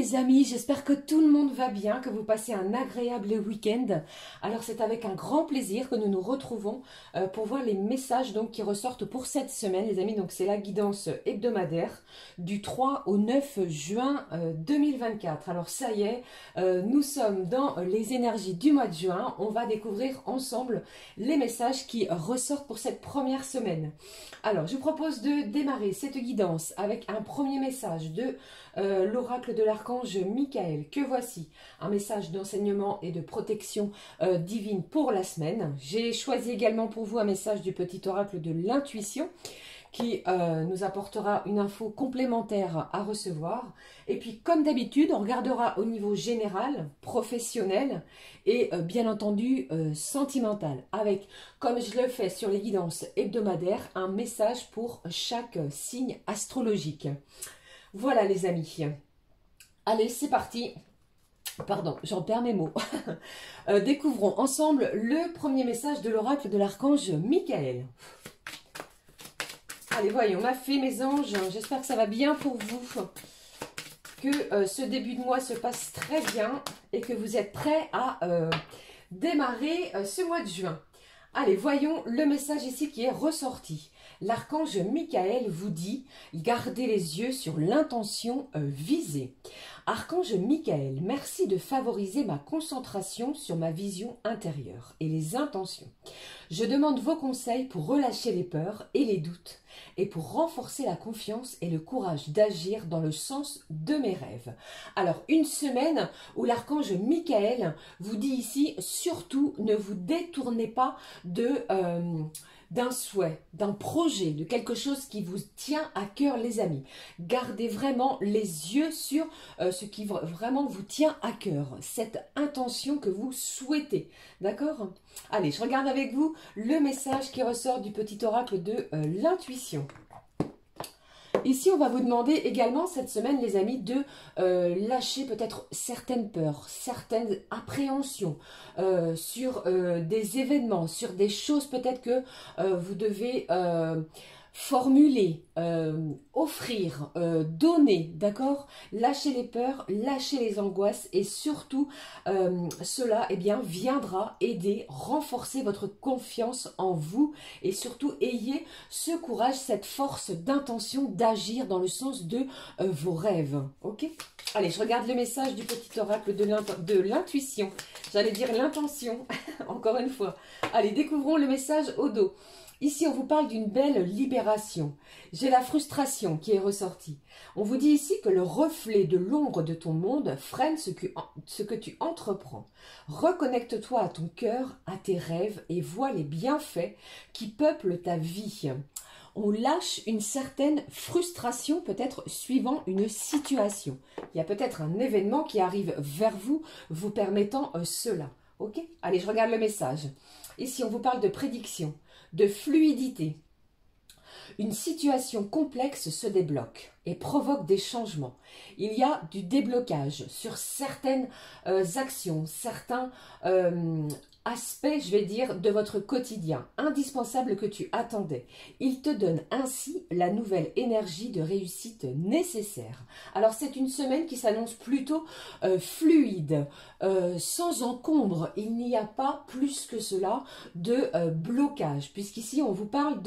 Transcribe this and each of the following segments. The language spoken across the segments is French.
les amis, j'espère que tout le monde va bien, que vous passez un agréable week-end. Alors c'est avec un grand plaisir que nous nous retrouvons pour voir les messages donc, qui ressortent pour cette semaine les amis. Donc c'est la guidance hebdomadaire du 3 au 9 juin 2024. Alors ça y est, nous sommes dans les énergies du mois de juin. On va découvrir ensemble les messages qui ressortent pour cette première semaine. Alors je vous propose de démarrer cette guidance avec un premier message de l'oracle de l'archange Michael, que voici un message d'enseignement et de protection divine pour la semaine. J'ai choisi également pour vous un message du petit oracle de l'intuition qui nous apportera une info complémentaire à recevoir. Et puis comme d'habitude, on regardera au niveau général, professionnel et bien entendu sentimental, avec, comme je le fais sur les guidances hebdomadaires, un message pour chaque signe astrologique. Voilà les amis. Allez, c'est parti. Pardon, j'en perds mes mots. Découvrons ensemble le premier message de l'oracle de l'archange Michael. Allez, voyons, ma fée, mes anges, j'espère que ça va bien pour vous. Que ce début de mois se passe très bien et que vous êtes prêts à démarrer ce mois de juin. Allez, voyons le message ici qui est ressorti. L'archange Michael vous dit « Gardez les yeux sur l'intention visée ». Archange Michael, merci de favoriser ma concentration sur ma vision intérieure et les intentions. Je demande vos conseils pour relâcher les peurs et les doutes et pour renforcer la confiance et le courage d'agir dans le sens de mes rêves. Alors, une semaine où l'archange Michael vous dit ici, surtout ne vous détournez pas d'un souhait, d'un projet, de quelque chose qui vous tient à cœur les amis. Gardez vraiment les yeux sur ce qui vraiment vous tient à cœur, cette intention que vous souhaitez, d'accord? Allez, je regarde avec vous le message qui ressort du petit oracle de l'intuition. Ici, on va vous demander également cette semaine, les amis, de lâcher peut-être certaines peurs, certaines appréhensions sur des événements, sur des choses peut-être que vous devez formuler, offrir, donner, d'accord? Lâchez les peurs, lâchez les angoisses et surtout, cela eh bien, viendra aider, renforcer votre confiance en vous et surtout ayez ce courage, cette force d'intention d'agir dans le sens de vos rêves, ok? Allez, je regarde le message du petit oracle de l'intuition. J'allais dire l'intention, encore une fois. Allez, découvrons le message au dos. Ici, on vous parle d'une belle libération. J'ai la frustration qui est ressortie. On vous dit ici que le reflet de l'ombre de ton monde freine ce que tu entreprends. Reconnecte-toi à ton cœur, à tes rêves et vois les bienfaits qui peuplent ta vie. On lâche une certaine frustration peut-être suivant une situation. Il y a peut-être un événement qui arrive vers vous, vous permettant cela. Ok? Allez, je regarde le message. Ici, on vous parle de prédiction, de fluidité. Une situation complexe se débloque et provoque des changements. Il y a du déblocage sur certaines actions, certains aspects, je vais dire, de votre quotidien, indispensable que tu attendais. Il te donne ainsi la nouvelle énergie de réussite nécessaire. Alors c'est une semaine qui s'annonce plutôt fluide, sans encombre. Il n'y a pas plus que cela de blocage, puisqu'ici on vous parle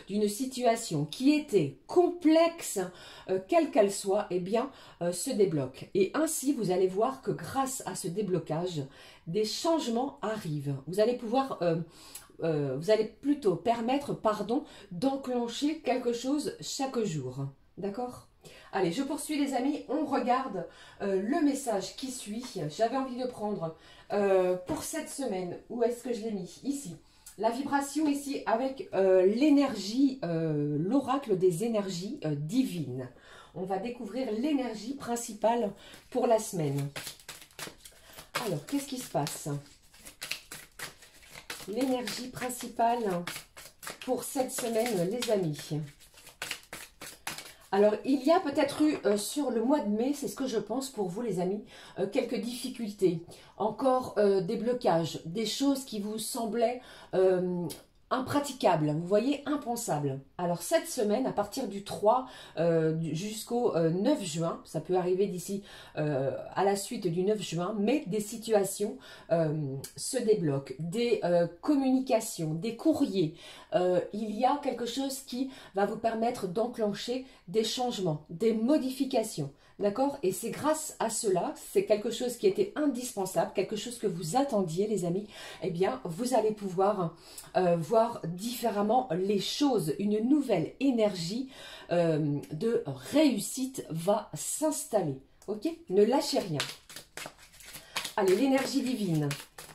d'une situation qui était complexe, quelle qu'elle soit, eh bien, se débloque. Et ainsi, vous allez voir que grâce à ce déblocage, des changements arrivent. Vous allez pouvoir, vous allez plutôt permettre, pardon, d'enclencher quelque chose chaque jour. D'accord? Allez, je poursuis les amis, on regarde le message qui suit. J'avais envie de prendre pour cette semaine, où est-ce que je l'ai mis? Ici. La vibration ici avec l'énergie, l'oracle des énergies divines. On va découvrir l'énergie principale pour la semaine. Alors, qu'est-ce qui se passe? L'énergie principale pour cette semaine, les amis. Alors, il y a peut-être eu sur le mois de mai, c'est ce que je pense pour vous les amis, quelques difficultés. Encore des blocages, des choses qui vous semblaient impraticable, vous voyez, impensable. Alors cette semaine, à partir du 3 jusqu'au 9 juin, ça peut arriver d'ici à la suite du 9 juin, mais des situations se débloquent, des communications, des courriers. Il y a quelque chose qui va vous permettre d'enclencher des changements, des modifications. D'accord? Et c'est grâce à cela, c'est quelque chose qui était indispensable, quelque chose que vous attendiez, les amis. Eh bien, vous allez pouvoir voir différemment les choses. Une nouvelle énergie de réussite va s'installer. Ok? Ne lâchez rien. Allez, l'énergie divine.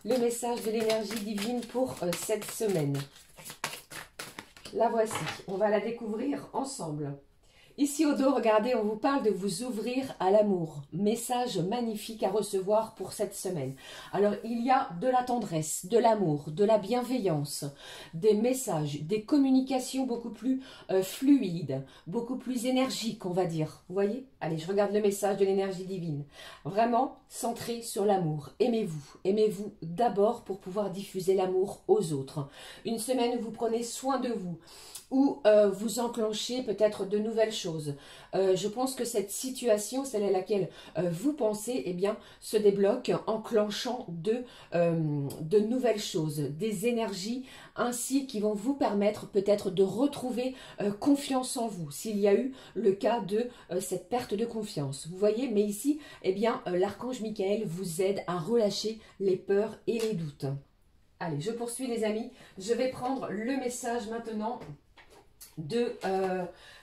Le message de l'énergie divine pour cette semaine. La voici. On va la découvrir ensemble. Ici au dos, regardez, on vous parle de vous ouvrir à l'amour. Message magnifique à recevoir pour cette semaine. Alors, il y a de la tendresse, de l'amour, de la bienveillance, des messages, des communications beaucoup plus fluides, beaucoup plus énergiques, on va dire. Vous voyez? Allez, je regarde le message de l'énergie divine. Vraiment centré sur l'amour. Aimez-vous. Aimez-vous d'abord pour pouvoir diffuser l'amour aux autres. Une semaine où vous prenez soin de vous, où vous enclenchez peut-être de nouvelles choses. Je pense que cette situation, celle à laquelle vous pensez, eh bien, se débloque enclenchant de nouvelles choses, des énergies ainsi qui vont vous permettre peut-être de retrouver confiance en vous, s'il y a eu le cas de cette perte de confiance. Vous voyez, mais ici, eh bien, l'archange Michael vous aide à relâcher les peurs et les doutes. Allez, je poursuis les amis. Je vais prendre le message maintenant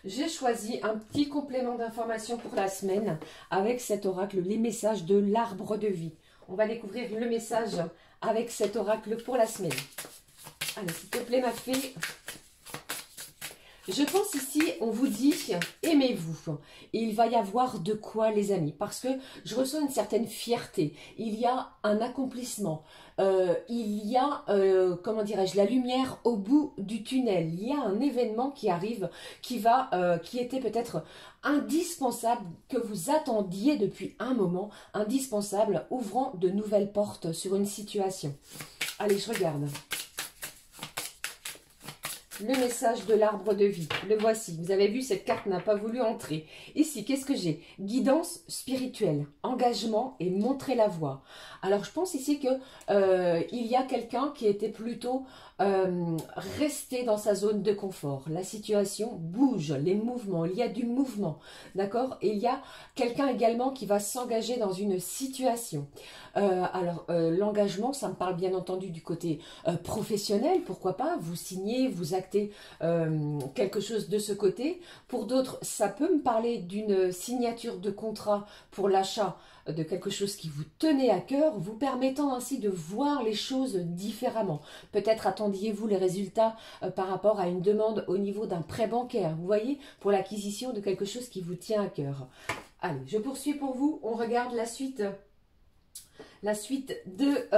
j'ai choisi un petit complément d'information pour la semaine avec cet oracle, les messages de l'arbre de vie. On va découvrir le message avec cet oracle pour la semaine. Allez, s'il te plaît ma fée. Je pense ici, on vous dit, aimez-vous. Et il va y avoir de quoi, les amis, parce que je ressens une certaine fierté. Il y a un accomplissement. Il y a, comment dirais-je, la lumière au bout du tunnel. Il y a un événement qui arrive, qui était peut-être indispensable, que vous attendiez depuis un moment, indispensable, ouvrant de nouvelles portes sur une situation. Allez, je regarde. Le message de l'arbre de vie, le voici. Vous avez vu, cette carte n'a pas voulu entrer. Ici, qu'est-ce que j'ai? Guidance spirituelle, engagement et montrer la voie. Alors, je pense ici que il y a quelqu'un qui était plutôt resté dans sa zone de confort. La situation bouge, les mouvements, il y a du mouvement, d'accord? Et il y a quelqu'un également qui va s'engager dans une situation. L'engagement, ça me parle bien entendu du côté professionnel, pourquoi pas, vous signez, vous actez quelque chose de ce côté. Pour d'autres, ça peut me parler d'une signature de contrat pour l'achat de quelque chose qui vous tenait à cœur, vous permettant ainsi de voir les choses différemment. Peut-être attendiez-vous les résultats par rapport à une demande au niveau d'un prêt bancaire, vous voyez, pour l'acquisition de quelque chose qui vous tient à cœur. Allez, je poursuis pour vous, on regarde la suite. La suite de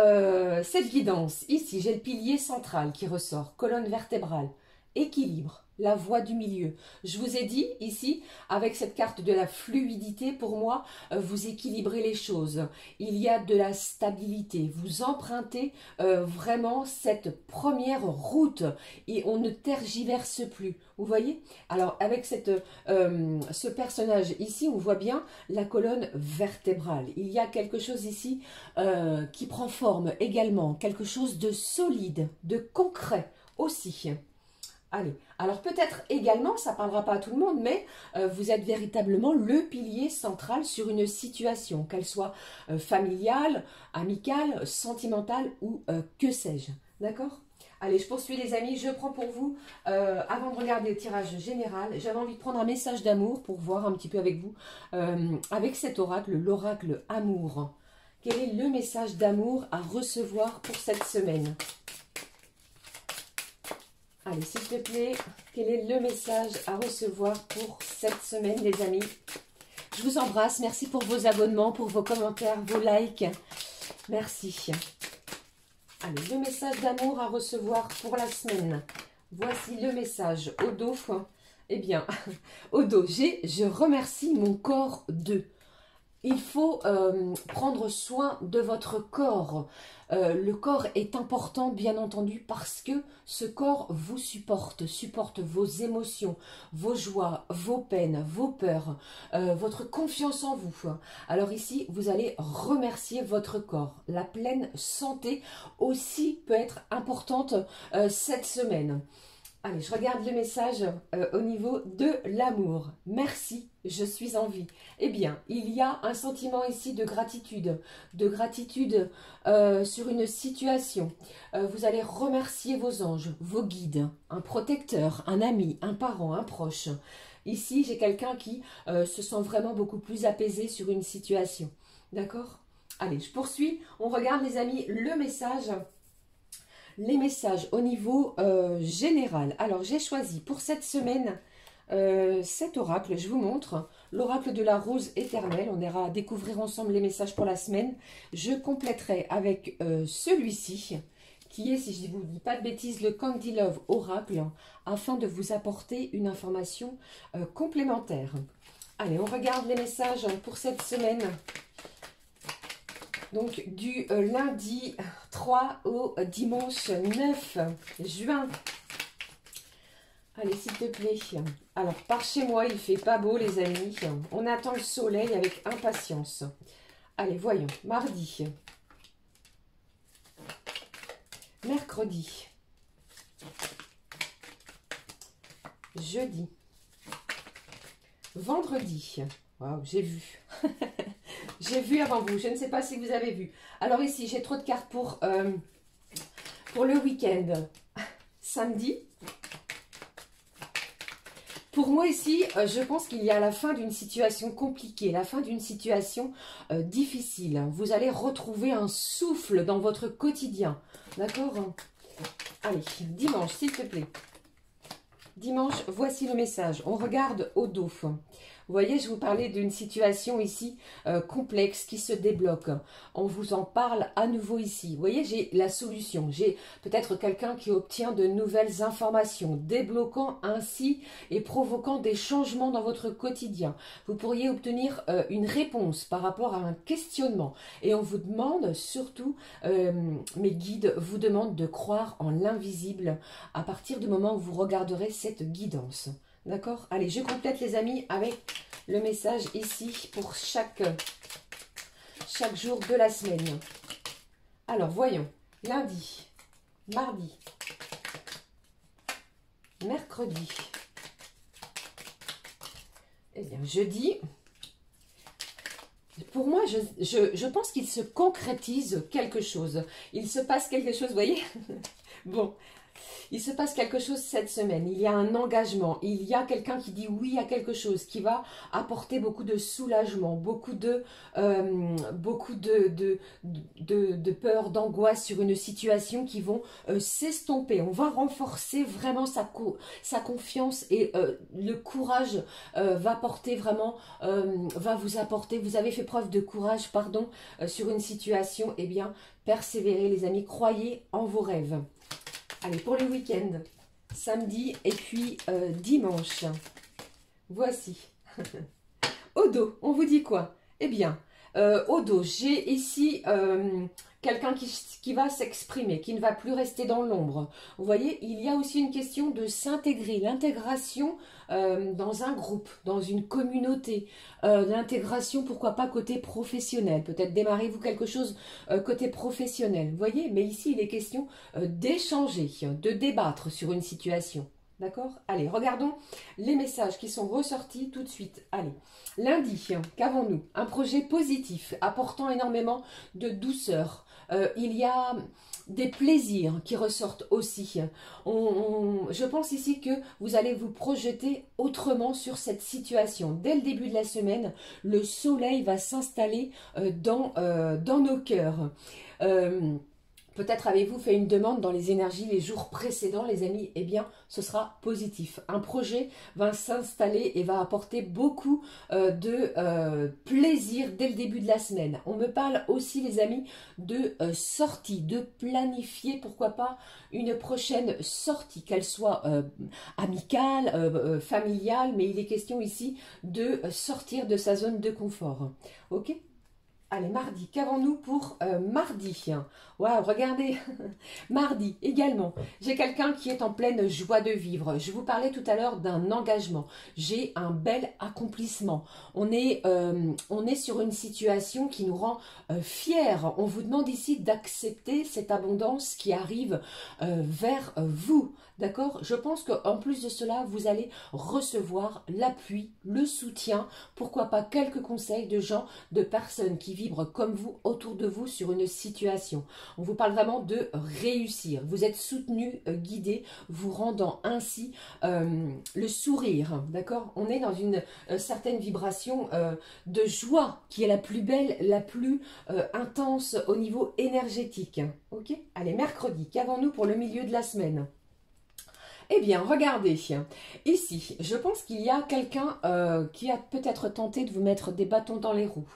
cette guidance. Ici, j'ai le pilier central qui ressort, colonne vertébrale, équilibre, la voie du milieu. Je vous ai dit ici, avec cette carte de la fluidité, pour moi, vous équilibrez les choses. Il y a de la stabilité. Vous empruntez vraiment cette première route et on ne tergiverse plus. Vous voyez? Alors, avec ce personnage ici, on voit bien la colonne vertébrale. Il y a quelque chose ici qui prend forme également, quelque chose de solide, de concret aussi. Allez, alors peut-être également, ça ne parlera pas à tout le monde, mais vous êtes véritablement le pilier central sur une situation, qu'elle soit familiale, amicale, sentimentale ou que sais-je. D'accord? Allez, je poursuis les amis, je prends pour vous, avant de regarder le tirage général, j'avais envie de prendre un message d'amour pour voir un petit peu avec vous, avec cet oracle, l'oracle amour. Quel est le message d'amour à recevoir pour cette semaine ? Allez, s'il te plaît, quel est le message à recevoir pour cette semaine, les amis? Je vous embrasse. Merci pour vos abonnements, pour vos commentaires, vos likes. Merci. Allez, le message d'amour à recevoir pour la semaine. Voici le message au dos. Eh bien, au dos, j'ai « Je remercie mon corps de ». il faut prendre soin de votre corps. Le corps est important, bien entendu, parce que ce corps vous supporte vos émotions, vos joies, vos peines, vos peurs, votre confiance en vous. Alors ici, vous allez remercier votre corps. La pleine santé aussi peut être importante cette semaine. Allez, je regarde le message au niveau de l'amour. Merci, je suis en vie. Eh bien, il y a un sentiment ici de gratitude sur une situation. Vous allez remercier vos anges, vos guides, un protecteur, un ami, un parent, un proche. Ici, j'ai quelqu'un qui se sent vraiment beaucoup plus apaisé sur une situation. D'accord? Allez, je poursuis. On regarde, les amis, le message. Les messages au niveau général. Alors, j'ai choisi pour cette semaine cet oracle. Je vous montre l'oracle de la rose éternelle. On ira découvrir ensemble les messages pour la semaine. Je compléterai avec celui-ci, qui est, si je ne vous dis pas de bêtises, le Candy Love Oracle, afin de vous apporter une information complémentaire. Allez, on regarde les messages pour cette semaine. Donc, du lundi 3 au dimanche 9 juin. Allez, s'il te plaît. Alors, par chez moi, il fait pas beau, les amis. On attend le soleil avec impatience. Allez, voyons. Mardi. Mercredi. Jeudi. Vendredi. Waouh, j'ai vu. J'ai vu avant vous. Je ne sais pas si vous avez vu. Alors ici, j'ai trop de cartes pour le week-end. Samedi. Pour moi ici, je pense qu'il y a la fin d'une situation compliquée, la fin d'une situation difficile. Vous allez retrouver un souffle dans votre quotidien. D'accord? Allez, dimanche, s'il te plaît. Dimanche, voici le message. On regarde au dos. Vous voyez, je vous parlais d'une situation ici complexe qui se débloque. On vous en parle à nouveau ici. Vous voyez, j'ai la solution. J'ai peut-être quelqu'un qui obtient de nouvelles informations, débloquant ainsi et provoquant des changements dans votre quotidien. Vous pourriez obtenir une réponse par rapport à un questionnement. Et on vous demande surtout, mes guides vous demandent de croire en l'invisible à partir du moment où vous regarderez cette guidance. D'accord? Allez, je complète, les amis, avec le message ici pour chaque jour de la semaine. Alors, voyons. Lundi, mardi, mercredi, eh bien, jeudi. Pour moi, je pense qu'il se concrétise quelque chose. Il se passe quelque chose, vous voyez? Bon. Il se passe quelque chose cette semaine, il y a un engagement, il y a quelqu'un qui dit oui à quelque chose, qui va apporter beaucoup de soulagement, beaucoup de peur, d'angoisse sur une situation qui vont s'estomper. On va renforcer vraiment sa confiance et le courage va porter vraiment, va vous apporter, vous avez fait preuve de courage, pardon, sur une situation, eh bien, persévérez les amis, croyez en vos rêves. Allez, pour le week-end, samedi et puis dimanche. Voici. Au dos, on vous dit quoi? Eh bien, au dos, j'ai ici quelqu'un qui va s'exprimer, qui ne va plus rester dans l'ombre. Vous voyez, il y a aussi une question de s'intégrer, l'intégration dans un groupe, dans une communauté, l'intégration, pourquoi pas, côté professionnel. Peut-être démarrez-vous quelque chose côté professionnel. Vous voyez, mais ici, il est question d'échanger, de débattre sur une situation. D'accord? Allez, regardons les messages qui sont ressortis tout de suite. Allez, lundi, qu'avons-nous? Un projet positif, apportant énormément de douceur. Il y a des plaisirs qui ressortent aussi. Je pense ici que vous allez vous projeter autrement sur cette situation. Dès le début de la semaine, le soleil va s'installer dans nos cœurs. Peut-être avez-vous fait une demande dans les énergies les jours précédents, les amis. Eh bien, ce sera positif. Un projet va s'installer et va apporter beaucoup de plaisir dès le début de la semaine. On me parle aussi, les amis, de sortie, de planifier, pourquoi pas, une prochaine sortie, qu'elle soit amicale, familiale, mais il est question ici de sortir de sa zone de confort. Ok ? Allez, mardi, qu'avons-nous pour mardi? Waouh, regardez, mardi également. J'ai quelqu'un qui est en pleine joie de vivre. Je vous parlais tout à l'heure d'un engagement. J'ai un bel accomplissement. On est sur une situation qui nous rend fiers. On vous demande ici d'accepter cette abondance qui arrive vers vous. D'accord? Je pense qu'en plus de cela, vous allez recevoir l'appui, le soutien, pourquoi pas quelques conseils de gens, de personnes qui vibrent comme vous autour de vous sur une situation. On vous parle vraiment de réussir. Vous êtes soutenu, guidé, vous rendant ainsi le sourire. D'accord? On est dans une certaine vibration de joie qui est la plus belle, la plus intense au niveau énergétique. Ok? Allez, mercredi, qu'avons-nous pour le milieu de la semaine? Eh bien, regardez, ici, je pense qu'il y a quelqu'un qui a peut-être tenté de vous mettre des bâtons dans les roues.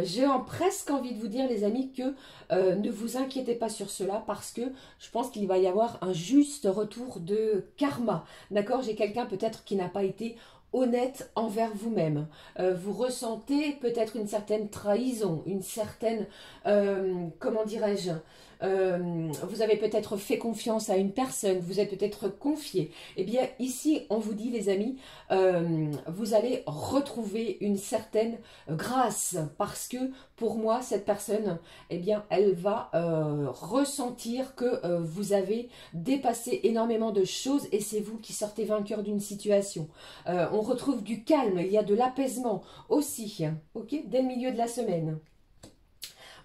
J'ai presque envie de vous dire, les amis, que ne vous inquiétez pas sur cela parce que je pense qu'il va y avoir un juste retour de karma. D'accord? J'ai quelqu'un peut-être qui n'a pas été honnête envers vous-même. Vous ressentez peut-être une certaine trahison, une certaine, comment dirais-je, vous avez peut-être fait confiance à une personne, vous êtes peut-être confié. Eh bien, ici, on vous dit, les amis, vous allez retrouver une certaine grâce parce que, pour moi, cette personne, eh bien, elle va ressentir que vous avez dépassé énormément de choses et c'est vous qui sortez vainqueur d'une situation. On retrouve du calme, il y a de l'apaisement aussi, ok, dès le milieu de la semaine.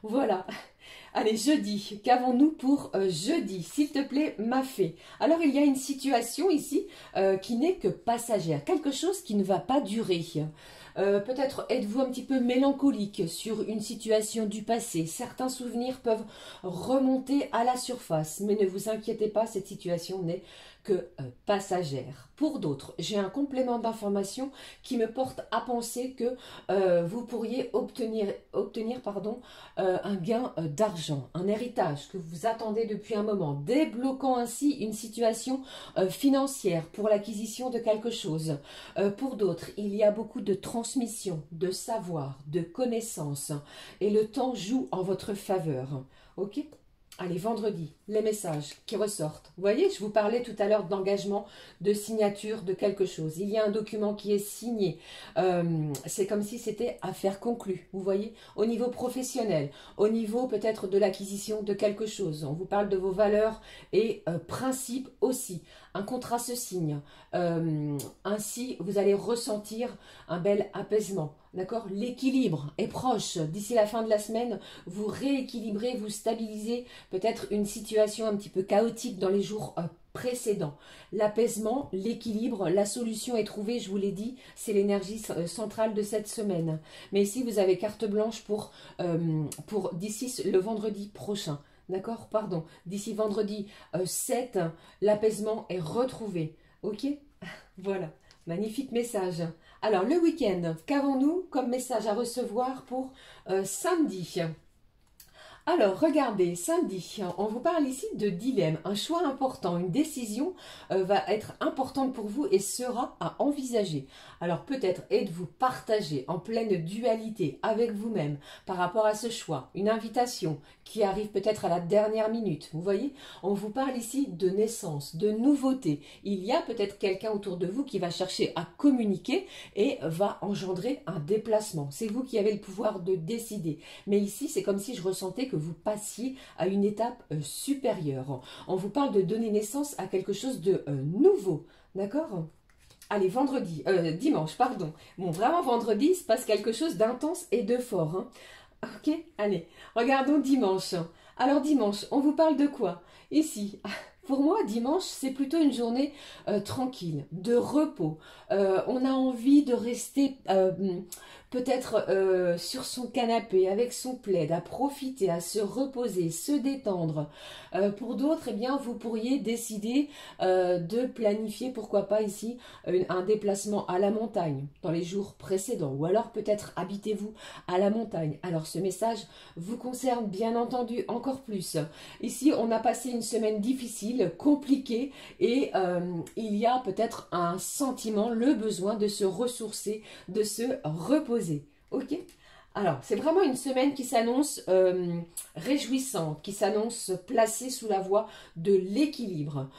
Voilà. Allez, jeudi, qu'avons-nous pour jeudi? S'il te plaît, ma fée. Alors, il y a une situation ici qui n'est que passagère, quelque chose qui ne va pas durer. Peut-être êtes-vous un petit peu mélancolique sur une situation du passé. Certains souvenirs peuvent remonter à la surface, mais ne vous inquiétez pas, cette situation n'est que passagère. Pour d'autres, j'ai un complément d'information qui me porte à penser que vous pourriez obtenir un gain d'argent, un héritage que vous attendez depuis un moment, débloquant ainsi une situation financière pour l'acquisition de quelque chose. Pour d'autres, il y a beaucoup de transmission, de savoir, de connaissances et le temps joue en votre faveur. Ok ? Allez, vendredi, les messages qui ressortent. Vous voyez, je vous parlais tout à l'heure d'engagement, de signature de quelque chose. Il y a un document qui est signé. C'est comme si c'était affaire conclue, vous voyez, au niveau professionnel, au niveau peut-être de l'acquisition de quelque chose. On vous parle de vos valeurs et principes aussi. Un contrat se signe. Ainsi, vous allez ressentir un bel apaisement. D'accord? L'équilibre est proche. D'ici la fin de la semaine, vous rééquilibrez, vous stabilisez peut-être une situation un petit peu chaotique dans les jours précédents. L'apaisement, l'équilibre, la solution est trouvée, je vous l'ai dit, c'est l'énergie centrale de cette semaine. Mais ici, vous avez carte blanche pour d'ici le vendredi prochain. D'accord? Pardon. D'ici vendredi 7, l'apaisement est retrouvé. Ok? Voilà. Magnifique message. Alors, le week-end, qu'avons-nous comme message à recevoir pour samedi? Alors, regardez, samedi, on vous parle ici de dilemme, un choix important, une décision va être importante pour vous et sera à envisager. Alors, peut-être êtes-vous partagé en pleine dualité avec vous-même par rapport à ce choix, une invitation qui arrive peut-être à la dernière minute. Vous voyez, on vous parle ici de naissance, de nouveauté. Il y a peut-être quelqu'un autour de vous qui va chercher à communiquer et va engendrer un déplacement. C'est vous qui avez le pouvoir de décider. Mais ici, c'est comme si je ressentais que vous passiez à une étape supérieure. On vous parle de donner naissance à quelque chose de nouveau. D'accord ? Allez, dimanche, pardon. Bon, vraiment vendredi, il se passe quelque chose d'intense et de fort. Hein. Ok, allez, regardons dimanche. Alors dimanche, on vous parle de quoi? Ici, pour moi, dimanche, c'est plutôt une journée tranquille, de repos. On a envie de rester peut-être sur son canapé avec son plaid, à profiter, à se reposer, se détendre. Pour d'autres, eh bien, vous pourriez décider de planifier, pourquoi pas ici, un déplacement à la montagne dans les jours précédents. Ou alors peut-être habitez-vous à la montagne. Alors ce message vous concerne bien entendu encore plus. Ici, on a passé une semaine difficile, compliquée, et il y a peut-être un sentiment, le besoin de se ressourcer, de se reposer. Ok? Alors, c'est vraiment une semaine qui s'annonce réjouissante, qui s'annonce placée sous la voie de l'équilibre.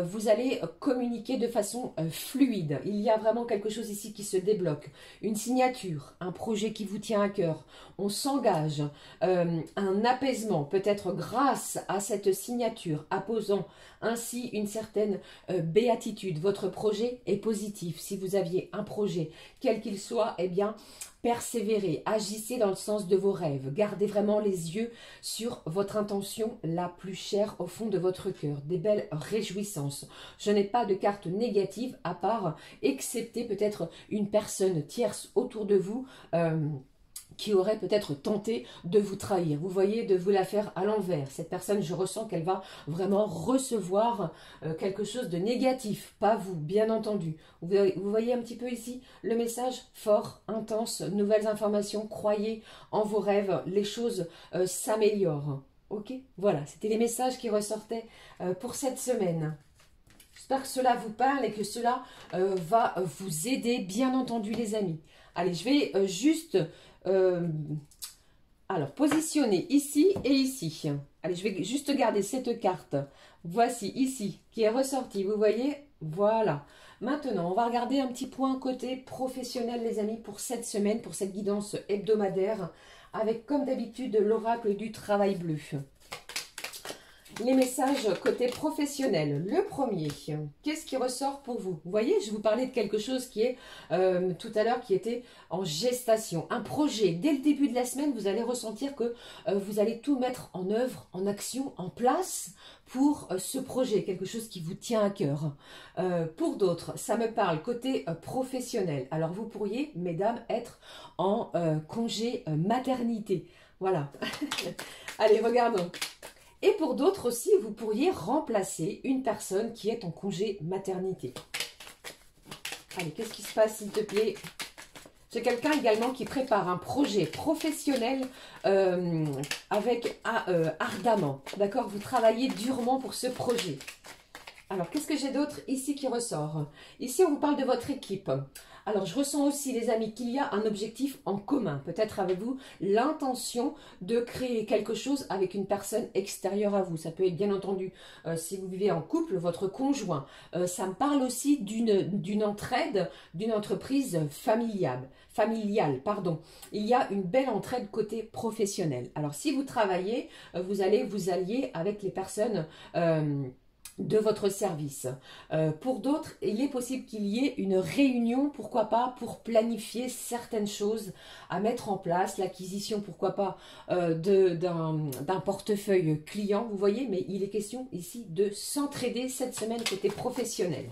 Vous allez communiquer de façon fluide. Il y a vraiment quelque chose ici qui se débloque. Une signature, un projet qui vous tient à cœur. On s'engage, un apaisement, peut-être grâce à cette signature, apposant ainsi une certaine béatitude. Votre projet est positif. Si vous aviez un projet, quel qu'il soit, eh bien, persévérez, agissez dans le sens de vos rêves. Gardez vraiment les yeux sur votre intention la plus chère au fond de votre cœur. Des belles réjouissances. Je n'ai pas de carte négative à part, excepté peut-être une personne tierce autour de vous qui aurait peut-être tenté de vous trahir. Vous voyez, de vous la faire à l'envers. Cette personne, je ressens qu'elle va vraiment recevoir quelque chose de négatif. Pas vous, bien entendu. Vous voyez un petit peu ici le message fort, intense, nouvelles informations. Croyez en vos rêves, les choses s'améliorent. Ok? Voilà, c'était les messages qui ressortaient pour cette semaine. J'espère que cela vous parle et que cela va vous aider, bien entendu, les amis. Allez, je vais juste... alors, positionner ici et ici. Allez, je vais juste garder cette carte. Voici ici, qui est ressortie. Vous voyez? Voilà. Maintenant, on va regarder un petit point côté professionnel, les amis, pour cette semaine, pour cette guidance hebdomadaire, avec, comme d'habitude, l'oracle du travail bleu. Les messages côté professionnel. Le premier, qu'est-ce qui ressort pour vous? Vous voyez, je vous parlais de quelque chose qui est tout à l'heure, qui était en gestation. Un projet. Dès le début de la semaine, vous allez ressentir que vous allez tout mettre en œuvre, en action, en place pour ce projet. Quelque chose qui vous tient à cœur. Pour d'autres, ça me parle côté professionnel. Alors, vous pourriez, mesdames, être en congé maternité. Voilà. Allez, regardons. Et pour d'autres aussi, vous pourriez remplacer une personne qui est en congé maternité. Allez, qu'est-ce qui se passe, s'il te plaît? J'ai quelqu'un également qui prépare un projet professionnel avec ardemment. D'accord? Vous travaillez durement pour ce projet. Alors, qu'est-ce que j'ai d'autre ici qui ressort? Ici, on vous parle de votre équipe. Alors, je ressens aussi, les amis, qu'il y a un objectif en commun. Peut-être avez-vous l'intention de créer quelque chose avec une personne extérieure à vous. Ça peut être, bien entendu, si vous vivez en couple, votre conjoint. Ça me parle aussi d'une entraide, d'une entreprise familiale. Il y a une belle entraide côté professionnel. Alors, si vous travaillez, vous allez vous allier avec les personnes... de votre service. Pour d'autres, il est possible qu'il y ait une réunion, pourquoi pas, pour planifier certaines choses à mettre en place, l'acquisition, pourquoi pas, d'un portefeuille client, vous voyez, mais il est question ici de s'entraider cette semaine côté professionnel.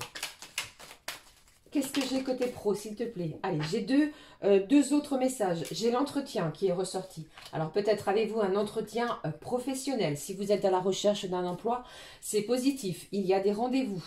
Qu'est-ce que j'ai côté pro, s'il te plaît? Allez, j'ai deux autres messages. J'ai l'entretien qui est ressorti. Alors, peut-être avez-vous un entretien professionnel. Si vous êtes à la recherche d'un emploi, c'est positif. Il y a des rendez-vous.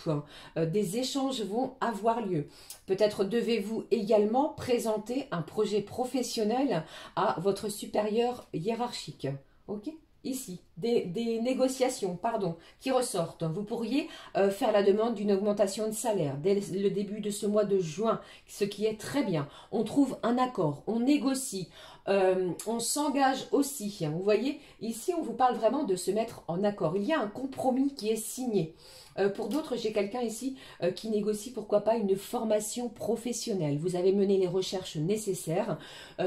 Des échanges vont avoir lieu. Peut-être devez-vous également présenter un projet professionnel à votre supérieur hiérarchique. Ok? Ici, des négociations, pardon, qui ressortent. Vous pourriez faire la demande d'une augmentation de salaire dès le début de ce mois de juin, ce qui est très bien. On trouve un accord, on négocie, on s'engage aussi. Vous voyez, ici, on vous parle vraiment de se mettre en accord. Il y a un compromis qui est signé. Pour d'autres, j'ai quelqu'un ici qui négocie, pourquoi pas, une formation professionnelle. Vous avez mené les recherches nécessaires,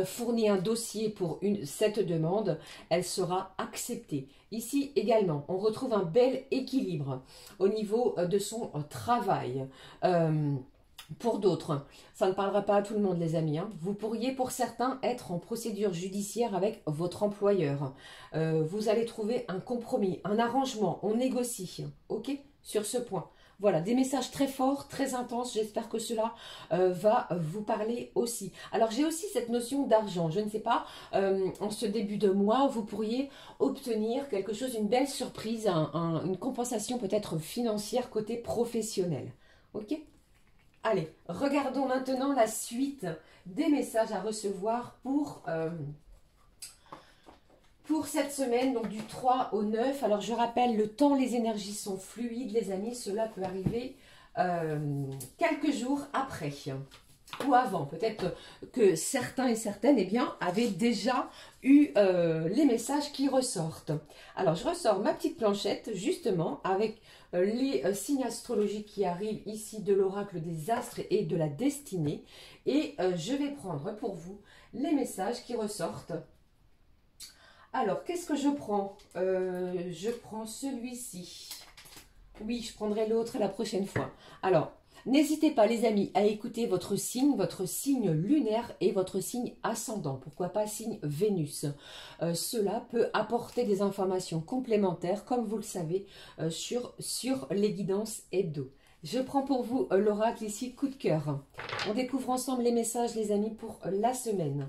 fourni un dossier pour cette demande, elle sera acceptée. Ici également, on retrouve un bel équilibre au niveau de son travail. Pour d'autres, ça ne parlera pas à tout le monde, les amis. Vous pourriez, pour certains, être en procédure judiciaire avec votre employeur. Vous allez trouver un compromis, un arrangement, on négocie, ok, sur ce point. Voilà, des messages très forts, très intenses. J'espère que cela va vous parler aussi. Alors, j'ai aussi cette notion d'argent. Je ne sais pas, en ce début de mois, vous pourriez obtenir quelque chose, une belle surprise, une compensation peut-être financière côté professionnel. Ok? Allez, regardons maintenant la suite des messages à recevoir pour cette semaine, donc du 3 au 9. Alors, je rappelle, le temps, les énergies sont fluides, les amis. Cela peut arriver quelques jours après ou avant. Peut-être que certains et certaines, eh bien, avaient déjà eu les messages qui ressortent. Alors, je ressors ma petite planchette, justement, avec les signes astrologiques qui arrivent ici de l'oracle des astres et de la destinée. Et je vais prendre pour vous les messages qui ressortent. Alors, qu'est-ce que je prends? Je prends celui-ci. Oui, je prendrai l'autre la prochaine fois. Alors, n'hésitez pas, les amis, à écouter votre signe lunaire et votre signe ascendant. Pourquoi pas signe Vénus. Cela peut apporter des informations complémentaires, comme vous le savez, sur les guidances hebdo. Je prends pour vous l'oracle ici, coup de cœur. On découvre ensemble les messages, les amis, pour la semaine.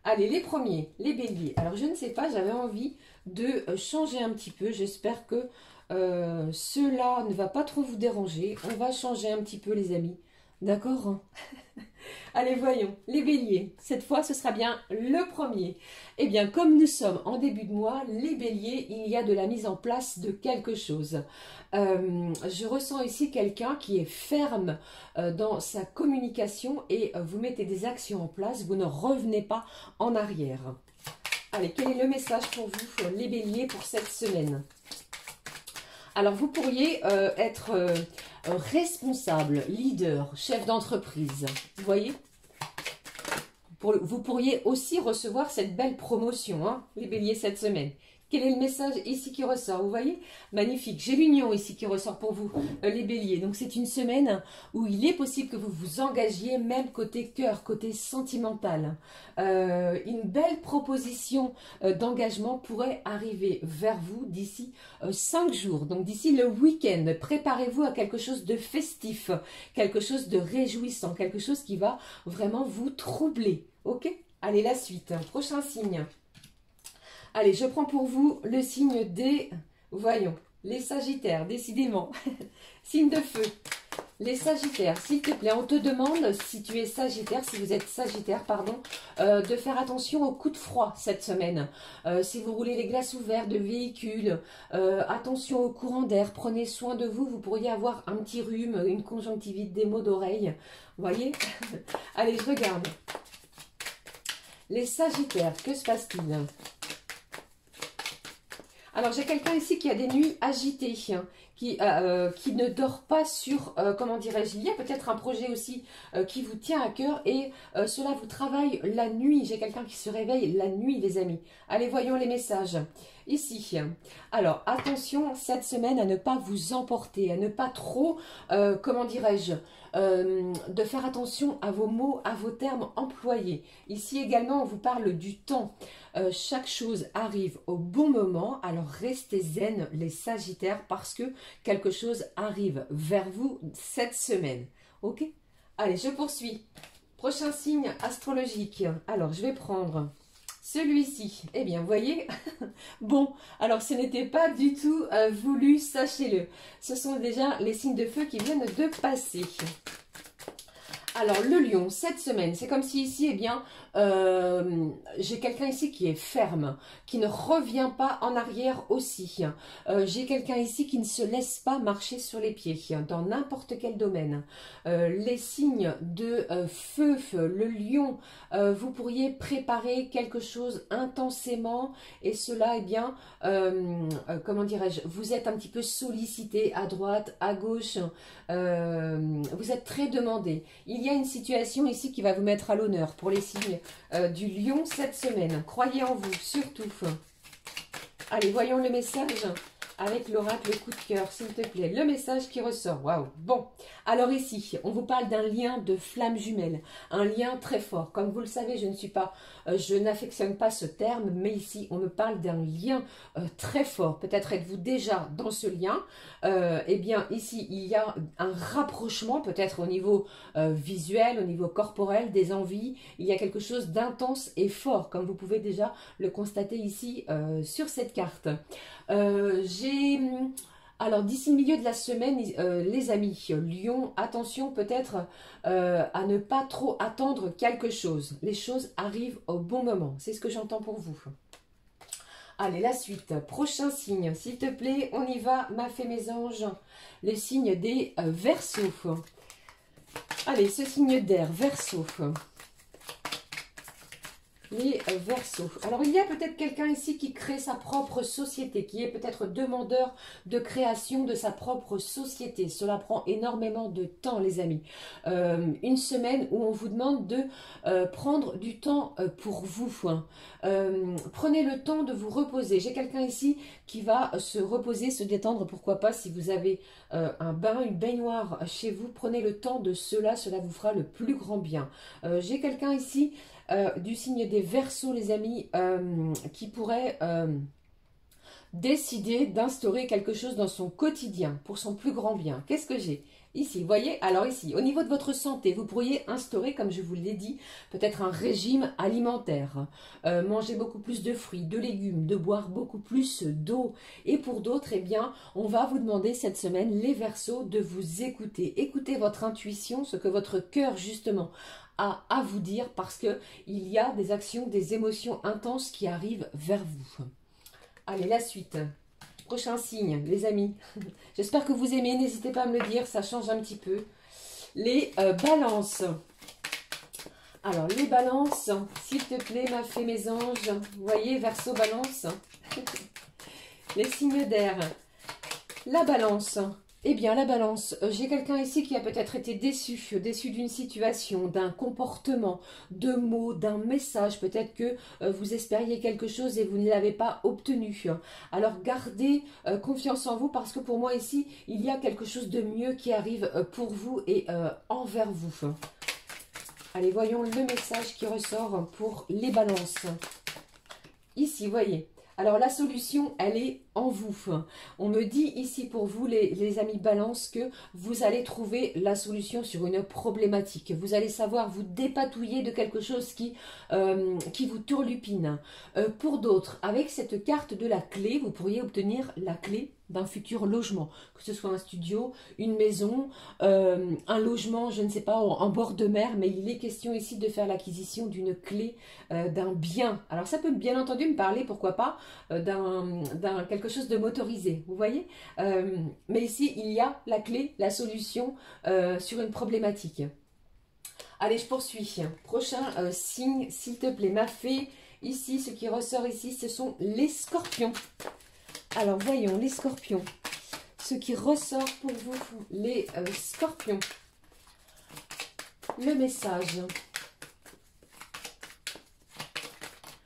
Allez, les premiers, les béliers. Alors, je ne sais pas, j'avais envie de changer un petit peu. J'espère que cela ne va pas trop vous déranger. On va changer un petit peu, les amis. D'accord? Allez, voyons. Les béliers. Cette fois, ce sera bien le premier. Eh bien, comme nous sommes en début de mois, les béliers, il y a de la mise en place de quelque chose. Je ressens ici quelqu'un qui est ferme dans sa communication et vous mettez des actions en place. Vous ne revenez pas en arrière. Allez, quel est le message pour vous, les béliers, pour cette semaine? Alors, vous pourriez être responsable, leader, chef d'entreprise. Vous voyez? Vous pourriez aussi recevoir cette belle promotion, hein, les béliers, cette semaine. Quel est le message ici qui ressort? Vous voyez? Magnifique. J'ai l'union ici qui ressort pour vous, les béliers. Donc, c'est une semaine où il est possible que vous vous engagiez, même côté cœur, côté sentimental. Une belle proposition d'engagement pourrait arriver vers vous d'ici 5 jours. Donc, d'ici le week-end, préparez-vous à quelque chose de festif, quelque chose de réjouissant, quelque chose qui va vraiment vous troubler. Ok? Allez, la suite. Prochain signe. Allez, je prends pour vous le signe des... Voyons, les Sagittaires, décidément. Signe de feu. Les Sagittaires, s'il te plaît, on te demande, si tu es Sagittaire, si vous êtes Sagittaire, pardon, de faire attention aux coups de froid cette semaine. Si vous roulez les glaces ouvertes de véhicules, attention aux courants d'air, prenez soin de vous. Vous pourriez avoir un petit rhume, une conjonctivite, des maux d'oreille. Vous voyez? Allez, je regarde. Les Sagittaires, que se passe-t-il? Alors, j'ai quelqu'un ici qui a des nuits agitées, hein, qui ne dort pas sur, comment dirais-je, il y a peut-être un projet aussi qui vous tient à cœur et cela vous travaille la nuit. J'ai quelqu'un qui se réveille la nuit, les amis. Allez, voyons les messages. Ici, alors attention cette semaine à ne pas vous emporter, à ne pas trop, comment dirais-je, de faire attention à vos mots, à vos termes employés. Ici également, on vous parle du temps. Chaque chose arrive au bon moment, alors restez zen les Sagittaires parce que quelque chose arrive vers vous cette semaine. Ok? Allez, je poursuis. Prochain signe astrologique. Alors, je vais prendre... celui-ci, eh bien, vous voyez, bon, alors ce n'était pas du tout voulu, sachez-le. Ce sont déjà les signes de feu qui viennent de passer. Alors, le lion, cette semaine, c'est comme si ici, eh bien, j'ai quelqu'un ici qui est ferme, qui ne revient pas en arrière aussi. J'ai quelqu'un ici qui ne se laisse pas marcher sur les pieds, dans n'importe quel domaine. Les signes de feu, le lion, vous pourriez préparer quelque chose intensément, et cela, eh bien, comment dirais-je, vous êtes un petit peu sollicité à droite, à gauche, vous êtes très demandé. Il y a une situation ici qui va vous mettre à l'honneur pour les signes du lion cette semaine. Croyez en vous, surtout. Allez, voyons le message avec l'oracle coup de cœur, s'il te plaît. Le message qui ressort. Waouh. Bon, alors ici, on vous parle d'un lien de flamme jumelle. Un lien très fort. Comme vous le savez, je n'affectionne pas ce terme, mais ici, on me parle d'un lien très fort. Peut-être êtes-vous déjà dans ce lien. Eh bien, ici, il y a un rapprochement, peut-être au niveau visuel, au niveau corporel, des envies. Il y a quelque chose d'intense et fort, comme vous pouvez déjà le constater ici sur cette carte. Alors, d'ici le milieu de la semaine, les amis, Lion, attention peut-être à ne pas trop attendre quelque chose. Les choses arrivent au bon moment. C'est ce que j'entends pour vous. Allez, la suite. Prochain signe, s'il te plaît, on y va, ma fée, mes anges. Les signes des Verseaux. Allez, ce signe d'air, Verseau. Les Verseaux. Alors, il y a peut-être quelqu'un ici qui crée sa propre société, qui est peut-être demandeur de création de sa propre société. Cela prend énormément de temps, les amis. Une semaine où on vous demande de prendre du temps pour vous. Hein. Prenez le temps de vous reposer. J'ai quelqu'un ici qui va se reposer, se détendre. Pourquoi pas, si vous avez un bain, une baignoire chez vous, prenez le temps de cela. Cela vous fera le plus grand bien. J'ai quelqu'un ici du signe des Verseaux, les amis, qui pourrait décider d'instaurer quelque chose dans son quotidien pour son plus grand bien. Qu'est-ce que j'ai ici? Vous voyez, alors ici, au niveau de votre santé, vous pourriez instaurer, comme je vous l'ai dit, peut-être un régime alimentaire, manger beaucoup plus de fruits, de légumes, de boire beaucoup plus d'eau. Et pour d'autres, eh bien, on va vous demander cette semaine, les Verseaux, de vous écouter. Écoutez votre intuition, ce que votre cœur, justement, à vous dire, parce que il y a des actions, des émotions intenses qui arrivent vers vous. Allez, la suite. Prochain signe, les amis. J'espère que vous aimez, n'hésitez pas à me le dire, ça change un petit peu. Les balances. Alors, les balances, s'il te plaît, ma fée, mes anges. Vous voyez, Verseau, balance. Les signes d'air. La balance. Eh bien, la balance, j'ai quelqu'un ici qui a peut-être été déçu d'une situation, d'un comportement, de mots, d'un message. Peut-être que vous espériez quelque chose et vous ne l'avez pas obtenu. Alors, gardez confiance en vous parce que pour moi ici, il y a quelque chose de mieux qui arrive pour vous et envers vous. Allez, voyons le message qui ressort pour les balances. Ici, voyez. Alors, la solution, elle est en vous. On me dit ici pour vous, les amis balance, que vous allez trouver la solution sur une problématique. Vous allez savoir vous dépatouiller de quelque chose qui vous turlupine. Pour d'autres, avec cette carte de la clé, vous pourriez obtenir la clé d'un futur logement, que ce soit un studio, une maison, un logement, je ne sais pas, en bord de mer, mais il est question ici de faire l'acquisition d'une clé, d'un bien. Alors ça peut bien entendu me parler, pourquoi pas, d'un quelque chose de motorisé, vous voyez, mais ici il y a la clé, la solution sur une problématique. Allez, je poursuis. Prochain signe, s'il te plaît, ma fée. Ici, ce qui ressort ici, ce sont les scorpions. Alors, voyons, les scorpions. Ce qui ressort pour vous, les scorpions. Le message.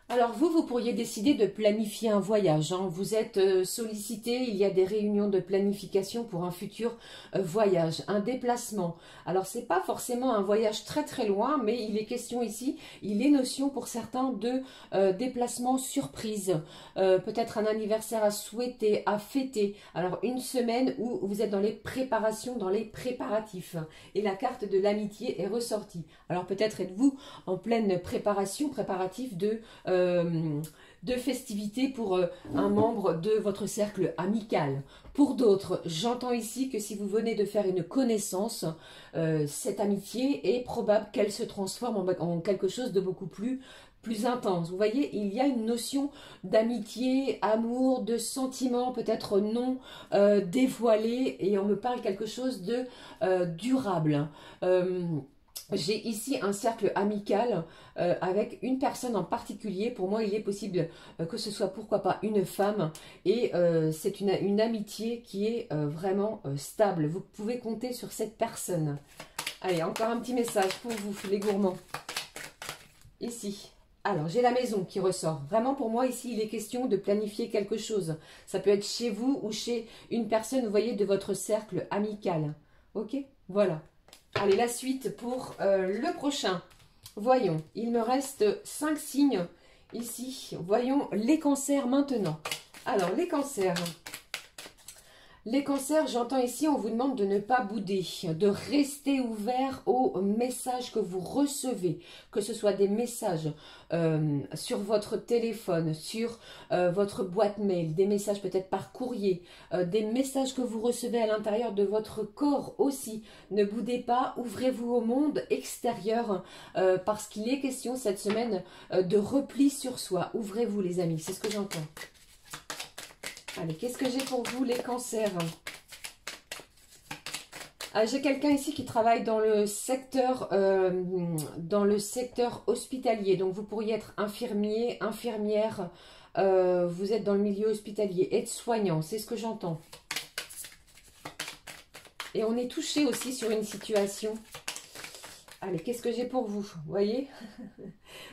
Alors vous pourriez décider de planifier un voyage. Hein. Vous êtes sollicité, il y a des réunions de planification pour un futur voyage, un déplacement. Alors c'est pas forcément un voyage très très loin, mais il est question ici, il est notion pour certains de déplacement surprise. Peut-être un anniversaire à souhaiter, à fêter. Alors une semaine où vous êtes dans les préparations, dans les préparatifs. Et la carte de l'amitié est ressortie. Alors peut-être êtes-vous en pleine préparation, préparatif de festivités pour un membre de votre cercle amical. Pour d'autres, j'entends ici que si vous venez de faire une connaissance, cette amitié est probable qu'elle se transforme en quelque chose de beaucoup plus intense. Vous voyez, il y a une notion d'amitié, amour, de sentiment peut-être non dévoilé, et on me parle quelque chose de durable. J'ai ici un cercle amical avec une personne en particulier. Pour moi, il est possible que ce soit, pourquoi pas, une femme. Et c'est une amitié qui est vraiment stable. Vous pouvez compter sur cette personne. Allez, encore un petit message pour vous, les gourmands. Ici. Alors, j'ai la maison qui ressort. Vraiment, pour moi, ici, il est question de planifier quelque chose. Ça peut être chez vous ou chez une personne, vous voyez, de votre cercle amical. Ok? Voilà. Allez, la suite pour le prochain. Voyons, il me reste 5 signes ici. Voyons les cancers maintenant. Alors, les cancers. Les cancers, j'entends ici, on vous demande de ne pas bouder, de rester ouvert aux messages que vous recevez, que ce soit des messages sur votre téléphone, sur votre boîte mail, des messages peut-être par courrier, des messages que vous recevez à l'intérieur de votre corps aussi. Ne boudez pas, ouvrez-vous au monde extérieur parce qu'il est question cette semaine de repli sur soi. Ouvrez-vous les amis, c'est ce que j'entends. Allez, qu'est-ce que j'ai pour vous, les cancers? J'ai quelqu'un ici qui travaille dans le secteur hospitalier. Donc, vous pourriez être infirmier, infirmière. Vous êtes dans le milieu hospitalier. Aide-soignant, c'est ce que j'entends. Et on est touché aussi sur une situation. Allez, qu'est-ce que j'ai pour vous? Vous voyez?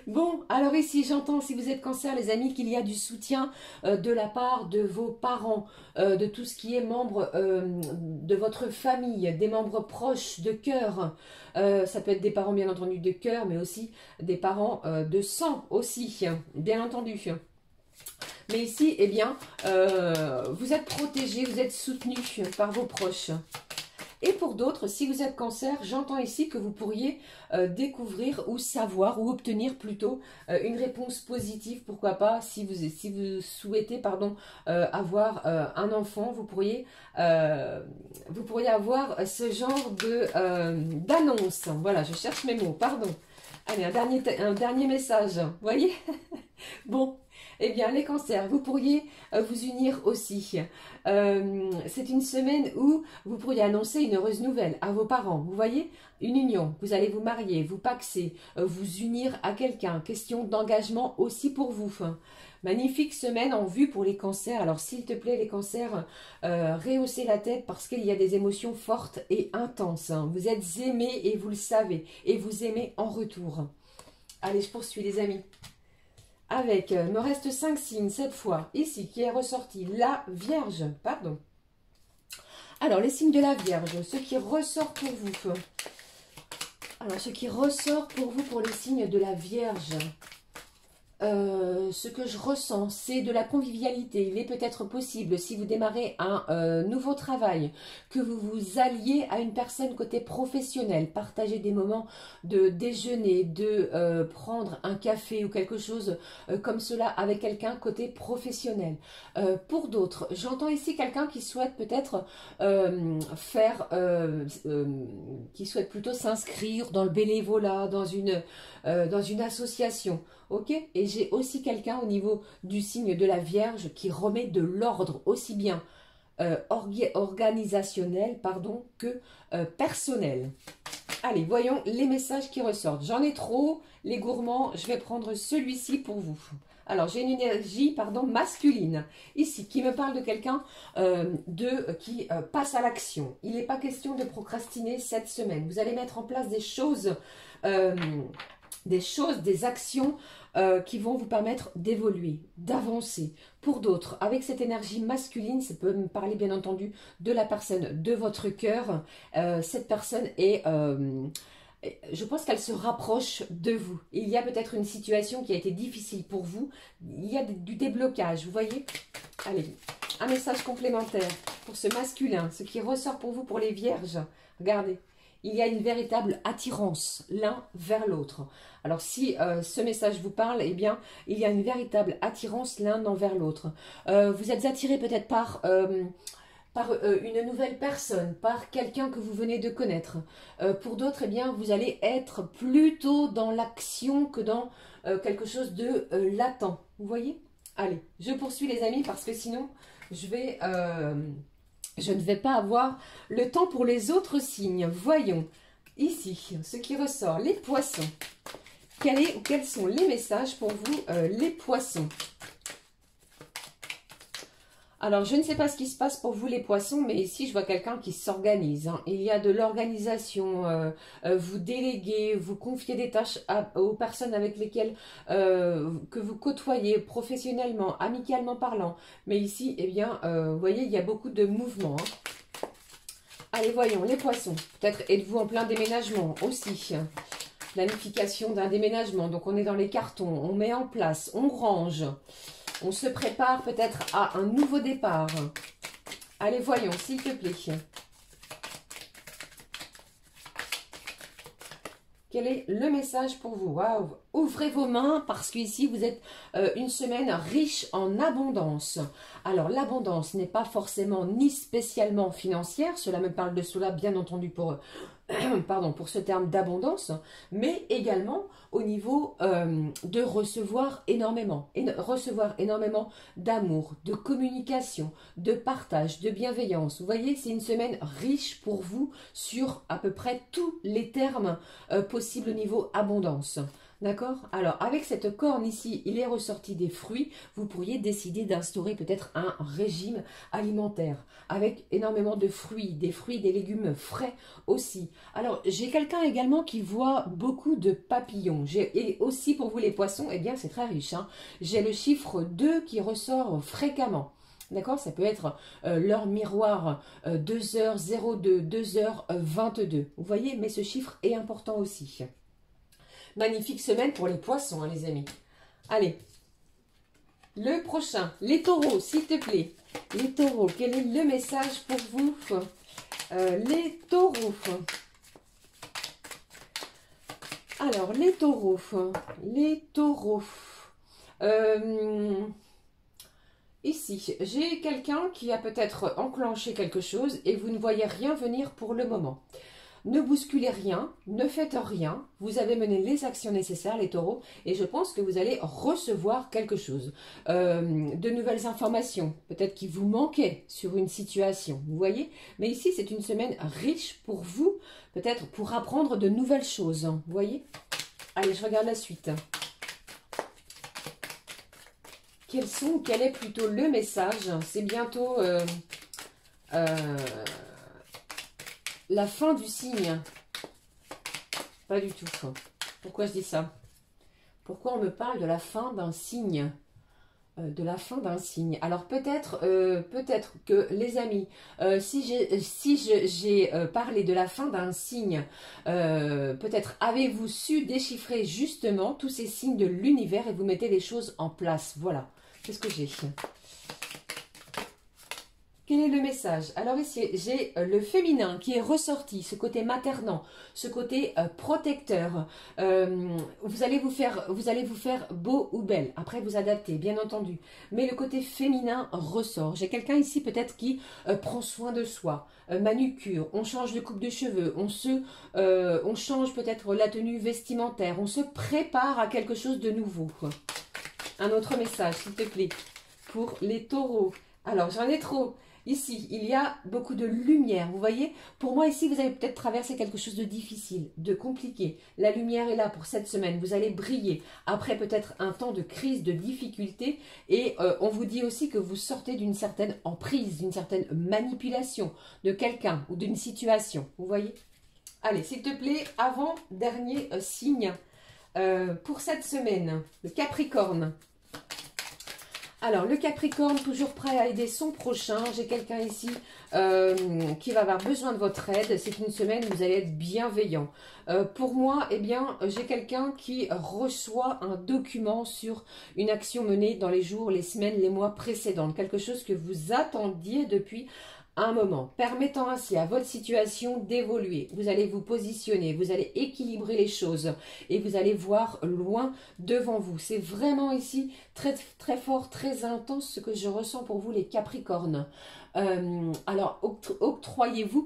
Bon, alors ici, j'entends, si vous êtes cancer, les amis, qu'il y a du soutien de la part de vos parents, de tout ce qui est membre de votre famille, des membres proches de cœur. Ça peut être des parents, bien entendu, de cœur, mais aussi des parents de sang aussi, bien entendu. Mais ici, eh bien, vous êtes protégés, vous êtes soutenus par vos proches. Et pour d'autres, si vous êtes cancer, j'entends ici que vous pourriez découvrir ou savoir ou obtenir plutôt une réponse positive. Pourquoi pas, si vous souhaitez avoir un enfant, vous pourriez avoir ce genre d'annonce. Voilà, je cherche mes mots, pardon. Allez, un dernier message, vous voyez? Bon. Eh bien, les cancers, vous pourriez vous unir aussi. C'est une semaine où vous pourriez annoncer une heureuse nouvelle à vos parents. Vous voyez, une union, vous allez vous marier, vous paxer, vous unir à quelqu'un. Question d'engagement aussi pour vous. Magnifique semaine en vue pour les cancers. Alors, s'il te plaît, les cancers, rehaussez la tête parce qu'il y a des émotions fortes et intenses. Vous êtes aimés et vous le savez. Et vous aimez en retour. Allez, je poursuis les amis. Avec, me reste 5 signes cette fois, ici, qui est ressorti, la Vierge, pardon. Alors, les signes de la Vierge, ce qui ressort pour vous. Alors, ce qui ressort pour vous, pour les signes de la Vierge. Ce que je ressens, c'est de la convivialité. Il est peut-être possible, si vous démarrez un nouveau travail, que vous vous alliez à une personne côté professionnel, partager des moments de déjeuner, de prendre un café ou quelque chose comme cela avec quelqu'un côté professionnel. Pour d'autres, j'entends ici quelqu'un qui souhaite peut-être qui souhaite plutôt s'inscrire dans le bénévolat, dans une association. Ok, et j'ai aussi quelqu'un au niveau du signe de la Vierge qui remet de l'ordre aussi bien organisationnel que personnel. Allez, voyons les messages qui ressortent. J'en ai trop, les gourmands, je vais prendre celui-ci pour vous. Alors, j'ai une énergie, masculine, ici, qui me parle de quelqu'un qui passe à l'action. Il n'est pas question de procrastiner cette semaine. Vous allez mettre en place des choses, des actions qui vont vous permettre d'évoluer, d'avancer. Pour d'autres, avec cette énergie masculine, ça peut me parler bien entendu de la personne de votre cœur. Cette personne est... je pense qu'elle se rapproche de vous. Il y a peut-être une situation qui a été difficile pour vous. Il y a du déblocage, vous voyez? Allez, un message complémentaire pour ce masculin, ce qui ressort pour vous, pour les vierges. Regardez. Il y a une véritable attirance l'un vers l'autre. Alors si ce message vous parle, eh bien, il y a une véritable attirance l'un envers l'autre. Vous êtes attiré peut-être par une nouvelle personne, par quelqu'un que vous venez de connaître. Pour d'autres, eh bien, vous allez être plutôt dans l'action que dans quelque chose de latent. Vous voyez? Allez, je poursuis les amis parce que sinon, je ne vais pas avoir le temps pour les autres signes. Voyons ici ce qui ressort. Les poissons. Quels sont les messages pour vous, les poissons? Alors, je ne sais pas ce qui se passe pour vous les poissons, mais ici, je vois quelqu'un qui s'organise, hein. Il y a de l'organisation, vous déléguez, vous confiez des tâches aux personnes avec lesquelles que vous côtoyez professionnellement, amicalement parlant. Mais ici, eh bien, vous voyez, il y a beaucoup de mouvements, hein. Allez, voyons, les poissons. Peut-être êtes-vous en plein déménagement aussi. Planification d'un déménagement. Donc, on est dans les cartons, on met en place, on range. On se prépare peut-être à un nouveau départ. Allez, voyons, s'il te plaît. Quel est le message pour vous? Waouh! Ouvrez vos mains parce qu'ici, vous êtes une semaine riche en abondance. Alors, l'abondance n'est pas forcément ni spécialement financière. Cela me parle de cela, bien entendu, pour, pardon, pour ce terme d'abondance, mais également au niveau de recevoir énormément d'amour, de communication, de partage, de bienveillance. Vous voyez, c'est une semaine riche pour vous sur à peu près tous les termes possibles au niveau abondance. D'accord? Alors, avec cette corne ici, il est ressorti des fruits. Vous pourriez décider d'instaurer peut-être un régime alimentaire avec énormément de fruits, des légumes frais aussi. Alors, j'ai quelqu'un également qui voit beaucoup de papillons. Et aussi pour vous les poissons, eh bien, c'est très riche, hein. J'ai le chiffre 2 qui ressort fréquemment. D'accord? Ça peut être l'heure miroir 2h02, 2h22. Vous voyez, mais ce chiffre est important aussi. Magnifique semaine pour les poissons, hein, les amis. Allez, le prochain, les taureaux, s'il te plaît. Les taureaux, quel est le message pour vous? Les taureaux. Alors, les taureaux. Ici, j'ai quelqu'un qui a peut-être enclenché quelque chose et vous ne voyez rien venir pour le moment. Ne bousculez rien, ne faites rien. Vous avez mené les actions nécessaires, les taureaux, et je pense que vous allez recevoir quelque chose. De nouvelles informations, peut-être qui vous manquaient sur une situation, vous voyez. Mais ici, c'est une semaine riche pour vous, peut-être pour apprendre de nouvelles choses, vous voyez. Allez, je regarde la suite. Quel est plutôt le message? C'est bientôt... la fin du signe. Pas du tout. Pourquoi je dis ça? Pourquoi on me parle de la fin d'un signe? De la fin d'un signe. Alors peut-être que les amis, si j'ai parlé de la fin d'un signe, peut-être avez-vous su déchiffrer justement tous ces signes de l'univers et vous mettez les choses en place. Voilà. Qu'est-ce que j'ai? Quel est le message? Alors ici, j'ai le féminin qui est ressorti, ce côté maternant, ce côté protecteur. Vous allez vous faire beau ou belle. Après, vous adaptez, bien entendu. Mais le côté féminin ressort. J'ai quelqu'un ici peut-être qui prend soin de soi. Manucure, on change de coupe de cheveux, on change peut-être la tenue vestimentaire. On se prépare à quelque chose de nouveau. Un autre message, s'il te plaît, pour les taureaux. Alors, j'en ai trop. Ici, il y a beaucoup de lumière, vous voyez. Pour moi, ici, vous avez peut-être traversé quelque chose de difficile, de compliqué. La lumière est là pour cette semaine. Vous allez briller après peut-être un temps de crise, de difficulté. Et on vous dit aussi que vous sortez d'une certaine emprise, d'une certaine manipulation de quelqu'un ou d'une situation, vous voyez. Allez, s'il te plaît, avant-dernier signe pour cette semaine, le Capricorne. Alors, le Capricorne, toujours prêt à aider son prochain. J'ai quelqu'un ici qui va avoir besoin de votre aide. C'est une semaine où vous allez être bienveillant. Pour moi, eh bien, j'ai quelqu'un qui reçoit un document sur une action menée dans les jours, les semaines, les mois précédents. Quelque chose que vous attendiez depuis un moment, permettant ainsi à votre situation d'évoluer. Vous allez vous positionner, vous allez équilibrer les choses et vous allez voir loin devant vous. C'est vraiment ici très, très fort, très intense ce que je ressens pour vous les Capricornes. Alors, octroyez-vous,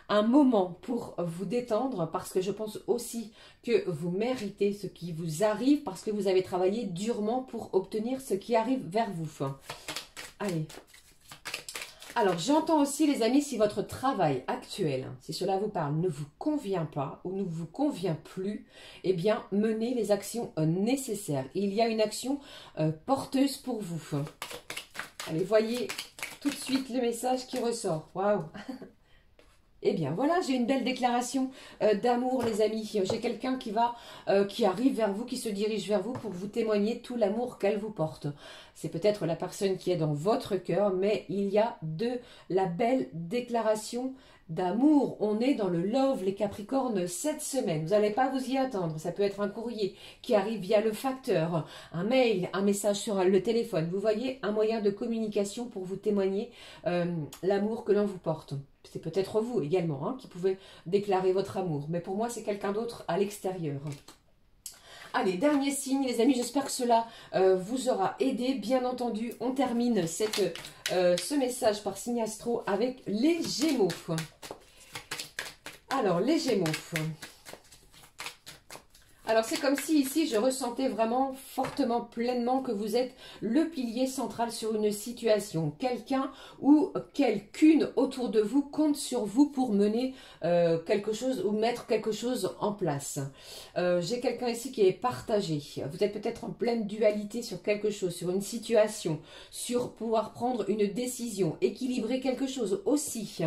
un moment pour vous détendre parce que je pense aussi que vous méritez ce qui vous arrive parce que vous avez travaillé durement pour obtenir ce qui arrive vers vous. Allez. Alors, j'entends aussi, les amis, si votre travail actuel, si cela vous parle, ne vous convient pas ou ne vous convient plus, eh bien, menez les actions nécessaires. Il y a une action porteuse pour vous. Allez, voyez tout de suite le message qui ressort. Waouh! Eh bien voilà, j'ai une belle déclaration d'amour les amis. J'ai quelqu'un qui arrive vers vous, qui se dirige vers vous pour vous témoigner tout l'amour qu'elle vous porte. C'est peut-être la personne qui est dans votre cœur, mais il y a de la belle déclaration d'amour. On est dans le love, les Capricornes, cette semaine. Vous n'allez pas vous y attendre. Ça peut être un courrier qui arrive via le facteur, un mail, un message sur le téléphone. Vous voyez, un moyen de communication pour vous témoigner l'amour que l'on vous porte. C'est peut-être vous également qui pouvez déclarer votre amour. Mais pour moi, c'est quelqu'un d'autre à l'extérieur. Allez, dernier signe, les amis. J'espère que cela vous aura aidé. Bien entendu, on termine ce message par signe astro avec les Gémeaux. Alors, les Gémeaux. Alors, c'est comme si ici, je ressentais vraiment fortement, pleinement que vous êtes le pilier central sur une situation. Quelqu'un ou quelqu'une autour de vous compte sur vous pour mener quelque chose ou mettre quelque chose en place. J'ai quelqu'un ici qui est partagé. Vous êtes peut-être en pleine dualité sur quelque chose, sur une situation, sur pouvoir prendre une décision, équilibrer quelque chose aussi.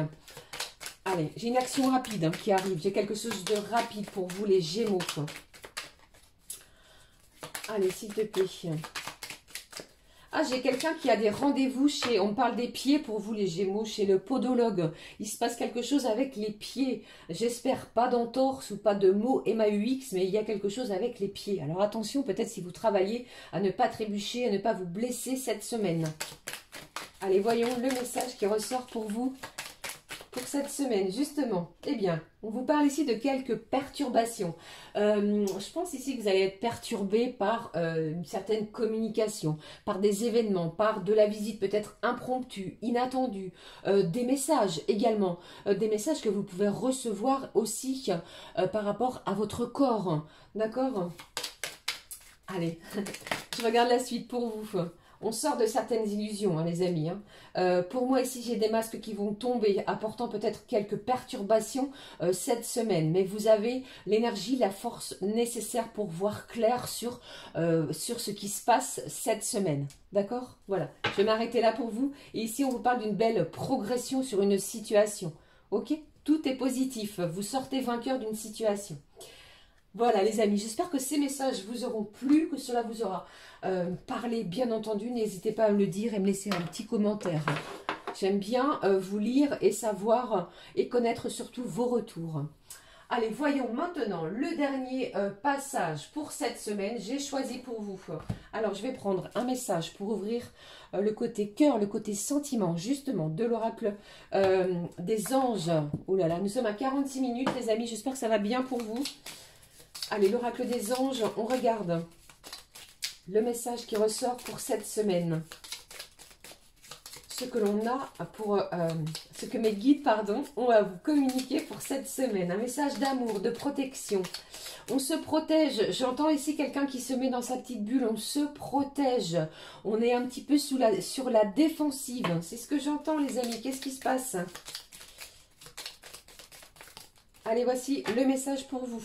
Allez, j'ai une action rapide qui arrive. J'ai quelque chose de rapide pour vous, les Gémeaux. Allez, s'il te plaît. Ah, j'ai quelqu'un qui a des rendez-vous chez... On parle des pieds pour vous, les Gémeaux, chez le podologue. Il se passe quelque chose avec les pieds. J'espère pas d'entorse ou pas de mots MAUX, mais il y a quelque chose avec les pieds. Alors attention, peut-être si vous travaillez, à ne pas trébucher, à ne pas vous blesser cette semaine. Allez, voyons le message qui ressort pour vous. Pour cette semaine, justement, eh bien, on vous parle ici de quelques perturbations. Je pense ici que vous allez être perturbé par une certaine communication, par des événements, par de la visite peut-être impromptue, inattendue, des messages également, des messages que vous pouvez recevoir aussi par rapport à votre corps, d'accord? Allez, je regarde la suite pour vous. On sort de certaines illusions, les amis. Pour moi, ici, j'ai des masques qui vont tomber, apportant peut-être quelques perturbations cette semaine. Mais vous avez l'énergie, la force nécessaire pour voir clair sur ce qui se passe cette semaine. D'accord? Voilà, je vais m'arrêter là pour vous. Et ici, on vous parle d'une belle progression sur une situation. Ok? Tout est positif. Vous sortez vainqueur d'une situation. Voilà les amis, j'espère que ces messages vous auront plu, que cela vous aura parlé bien entendu. N'hésitez pas à me le dire et me laisser un petit commentaire. J'aime bien vous lire et savoir et connaître surtout vos retours. Allez, voyons maintenant le dernier passage pour cette semaine. J'ai choisi pour vous. Alors, je vais prendre un message pour ouvrir le côté cœur, le côté sentiment, justement, de l'oracle des anges. Oh là là, nous sommes à 46 minutes les amis, j'espère que ça va bien pour vous. Allez, l'oracle des anges, on regarde le message qui ressort pour cette semaine. Ce que l'on a pour... ce que mes guides, pardon, ont à vous communiquer pour cette semaine. Un message d'amour, de protection. On se protège. J'entends ici quelqu'un qui se met dans sa petite bulle. On se protège. On est un petit peu sur la défensive. C'est ce que j'entends, les amis. Qu'est-ce qui se passe? Allez, voici le message pour vous.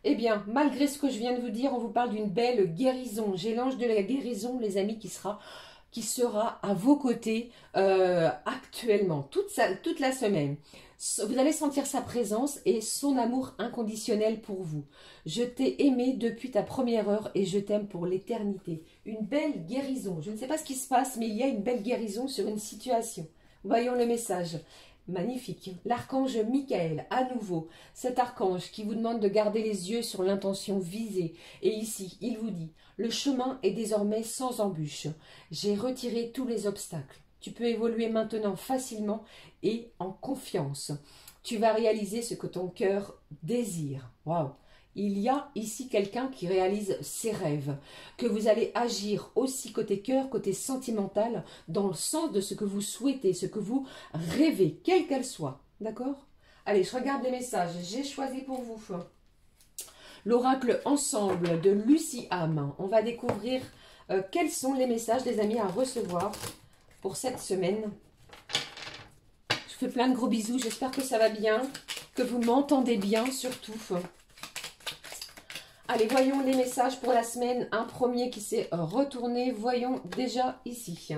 Eh bien, malgré ce que je viens de vous dire, on vous parle d'une belle guérison. J'ai l'ange de la guérison, les amis, qui sera à vos côtés actuellement, toute la semaine. Vous allez sentir sa présence et son amour inconditionnel pour vous. Je t'ai aimé depuis ta première heure et je t'aime pour l'éternité. Une belle guérison. Je ne sais pas ce qui se passe, mais il y a une belle guérison sur une situation. Voyons le message. Magnifique. L'archange Michael, à nouveau, cet archange qui vous demande de garder les yeux sur l'intention visée. Et ici, il vous dit, le chemin est désormais sans embûche. J'ai retiré tous les obstacles. Tu peux évoluer maintenant facilement et en confiance. Tu vas réaliser ce que ton cœur désire. Waouh! Il y a ici quelqu'un qui réalise ses rêves, que vous allez agir aussi côté cœur, côté sentimental, dans le sens de ce que vous souhaitez, ce que vous rêvez, quelle qu'elle soit. D'accord? Allez, je regarde les messages. J'ai choisi pour vous l'oracle ensemble de Lucie Ham. On va découvrir quels sont les messages des amis à recevoir pour cette semaine. Je fais plein de gros bisous. J'espère que ça va bien, que vous m'entendez bien surtout. Allez, voyons les messages pour la semaine. Un premier qui s'est retourné. Voyons déjà ici.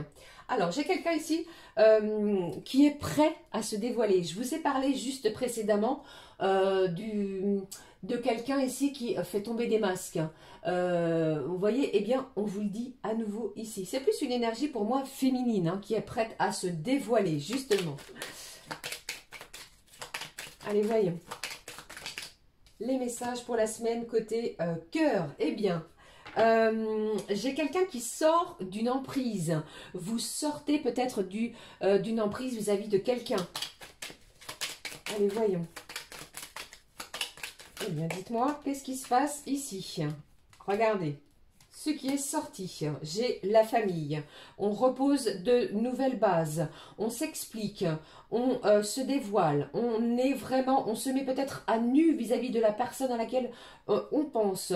Alors, j'ai quelqu'un ici qui est prêt à se dévoiler. Je vous ai parlé juste précédemment de quelqu'un ici qui fait tomber des masques. Vous voyez, eh bien, on vous le dit à nouveau ici. C'est plus une énergie pour moi féminine hein, qui est prête à se dévoiler, justement. Allez, voyons. Les messages pour la semaine côté cœur. Eh bien, j'ai quelqu'un qui sort d'une emprise. Vous sortez peut-être d'une emprise vis-à-vis de quelqu'un. Allez, voyons. Eh bien, dites-moi, qu'est-ce qui se passe ici? Regardez. Ce qui est sorti, j'ai la famille, on repose de nouvelles bases, on s'explique, on se dévoile, on se met peut-être à nu vis-à-vis de la personne à laquelle on pense.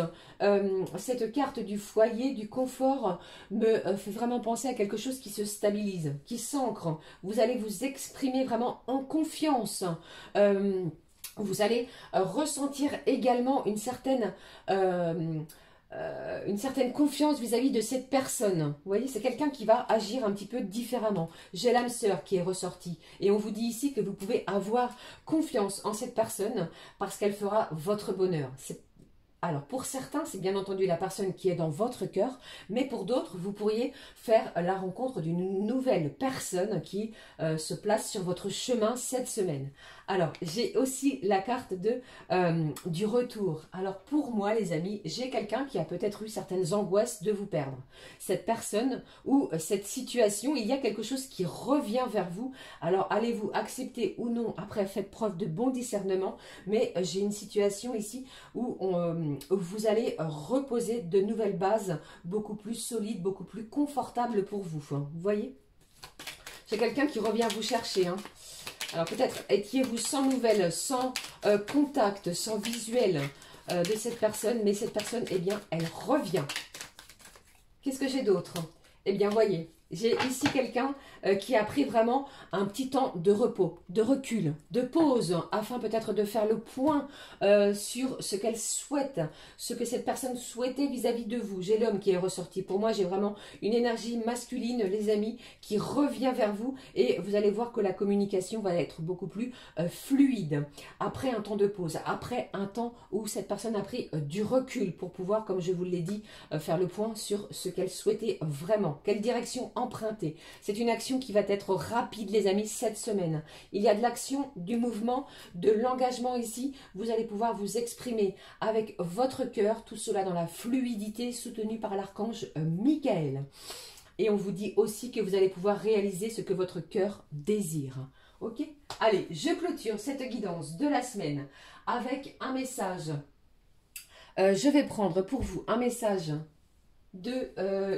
Cette carte du foyer, du confort, me fait vraiment penser à quelque chose qui se stabilise, qui s'ancre. Vous allez vous exprimer vraiment en confiance. Vous allez ressentir également une certaine confiance vis-à-vis de cette personne. Vous voyez, c'est quelqu'un qui va agir un petit peu différemment. J'ai l'âme sœur qui est ressortie. Et on vous dit ici que vous pouvez avoir confiance en cette personne parce qu'elle fera votre bonheur. Alors, pour certains, c'est bien entendu la personne qui est dans votre cœur, mais pour d'autres, vous pourriez faire la rencontre d'une nouvelle personne qui se place sur votre chemin cette semaine. Alors, j'ai aussi la carte du retour. Alors, pour moi, les amis, j'ai quelqu'un qui a peut-être eu certaines angoisses de vous perdre. Cette personne ou cette situation, il y a quelque chose qui revient vers vous. Alors, allez-vous accepter ou non? Après, faites preuve de bon discernement. Mais j'ai une situation ici où vous allez reposer de nouvelles bases beaucoup plus solides, beaucoup plus confortables pour vous. Vous voyez? J'ai quelqu'un qui revient vous chercher. Hein. Alors peut-être étiez-vous sans nouvelles, sans contact, sans visuel de cette personne. Mais cette personne, eh bien, elle revient. Qu'est-ce que j'ai d'autre? Eh bien, voyez. J'ai ici quelqu'un qui a pris vraiment un petit temps de repos, de recul, de pause, afin peut-être de faire le point sur ce qu'elle souhaite, ce que cette personne souhaitait vis-à-vis de vous. J'ai l'homme qui est ressorti. Pour moi, j'ai vraiment une énergie masculine, les amis, qui revient vers vous et vous allez voir que la communication va être beaucoup plus fluide. Après un temps de pause, après un temps où cette personne a pris du recul pour pouvoir, comme je vous l'ai dit, faire le point sur ce qu'elle souhaitait vraiment. Quelle direction emprunter. C'est une action qui va être rapide, les amis, cette semaine. Il y a de l'action, du mouvement, de l'engagement ici. Vous allez pouvoir vous exprimer avec votre cœur, tout cela dans la fluidité soutenue par l'archange Michael. Et on vous dit aussi que vous allez pouvoir réaliser ce que votre cœur désire. Ok? Allez, je clôture cette guidance de la semaine avec un message. Je vais prendre pour vous un message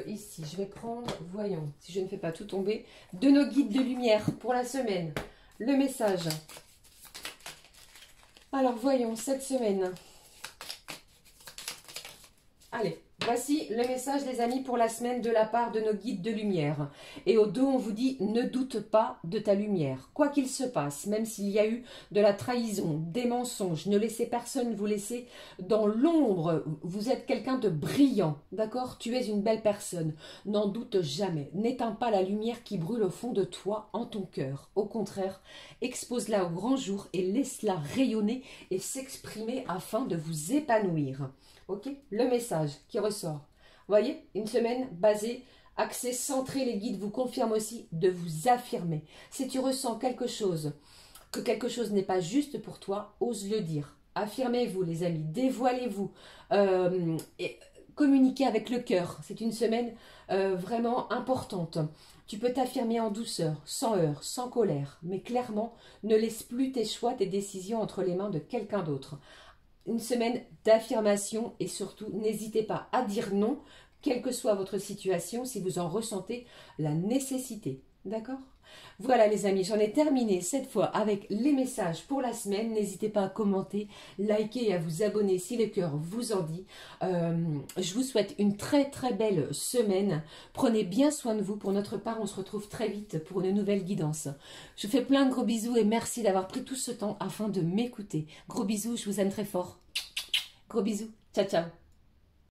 ici, je vais prendre, voyons, si je ne fais pas tout tomber, de nos guides de lumière pour la semaine. Le message. Alors, voyons, cette semaine. Allez, voici le message, les amis, pour la semaine de la part de nos guides de lumière. Et au dos, on vous dit, ne doute pas de ta lumière. Quoi qu'il se passe, même s'il y a eu de la trahison, des mensonges, ne laissez personne vous laisser dans l'ombre. Vous êtes quelqu'un de brillant, d'accord? Tu es une belle personne. N'en doute jamais. N'éteins pas la lumière qui brûle au fond de toi, en ton cœur. Au contraire, expose-la au grand jour et laisse-la rayonner et s'exprimer afin de vous épanouir. Ok, le message qui ressort. Vous voyez, une semaine basée, axée, centrée, les guides vous confirment aussi de vous affirmer. Si tu ressens quelque chose, que quelque chose n'est pas juste pour toi, ose le dire. Affirmez-vous, les amis, dévoilez-vous, et communiquez avec le cœur. C'est une semaine vraiment importante. Tu peux t'affirmer en douceur, sans heurts, sans colère, mais clairement, ne laisse plus tes choix, tes décisions entre les mains de quelqu'un d'autre. Une semaine d'affirmation et surtout, n'hésitez pas à dire non, quelle que soit votre situation, si vous en ressentez la nécessité. D'accord? Voilà les amis, j'en ai terminé cette fois avec les messages pour la semaine. N'hésitez pas à commenter, liker et à vous abonner si le cœur vous en dit. Je vous souhaite une très très belle semaine. Prenez bien soin de vous. Pour notre part, on se retrouve très vite pour une nouvelle guidance. Je vous fais plein de gros bisous et merci d'avoir pris tout ce temps afin de m'écouter. Gros bisous, je vous aime très fort. Gros bisous, ciao ciao.